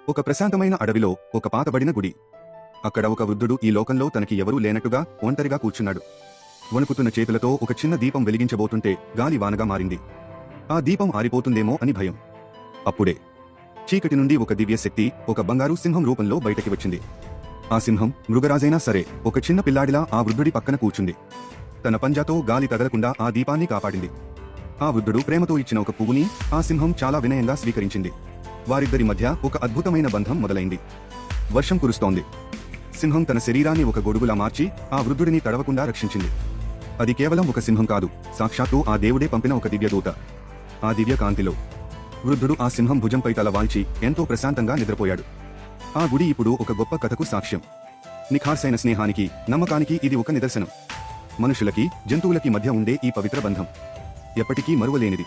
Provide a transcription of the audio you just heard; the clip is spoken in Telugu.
ఒక ప్రశాంతమైన అడవిలో ఒక పాతబడిన గుడి. అక్కడ ఒక వృద్ధుడు ఈ లోకంలో తనకి ఎవరూ లేనట్టుగా ఒంటరిగా కూర్చున్నాడు. వణుకుతున్న చేతులతో ఒక చిన్న దీపం వెలిగించబోతుంటే గాలి వానగా మారింది. ఆ దీపం ఆరిపోతుందేమో అని భయం. అప్పుడే చీకటి నుండి ఒక దివ్య శక్తి ఒక బంగారు సింహం రూపంలో బయటకి వచ్చింది. ఆ సింహం మృగరాజైనా సరే ఒక చిన్న పిల్లాడిలా ఆ వృద్ధుడి పక్కన కూర్చుంది. తన పంజాతో గాలి తగలకుండా ఆ దీపాన్ని కాపాడింది. ఆ వృద్ధుడు ప్రేమతో ఇచ్చిన ఒక పువ్వుని ఆ సింహం చాలా వినయంగా స్వీకరించింది. వారిద్దరి మధ్య ఒక అద్భుతమైన బంధం మొదలైంది. వర్షం కురుస్తోంది. సింహం తన శరీరాన్ని ఒక గొడుగులా మార్చి ఆ వృద్ధుడిని తడవకుండా రక్షించింది. అది కేవలం ఒక సింహం కాదు, సాక్షాత్తు ఆ దేవుడే పంపిన ఒక దివ్యదూత. ఆ దివ్య కాంతిలో వృద్ధుడు ఆ సింహం భుజంపై తల వాల్చి ఎంతో ప్రశాంతంగా నిద్రపోయాడు. ఆ గుడి ఇప్పుడు ఒక గొప్ప కథకు సాక్ష్యం. నిఖార్సైన స్నేహానికి, నమ్మకానికి ఇది ఒక నిదర్శనం. మనుషులకి, జంతువులకి మధ్య ఉండే ఈ పవిత్ర బంధం ఎప్పటికీ మరువలేనిది.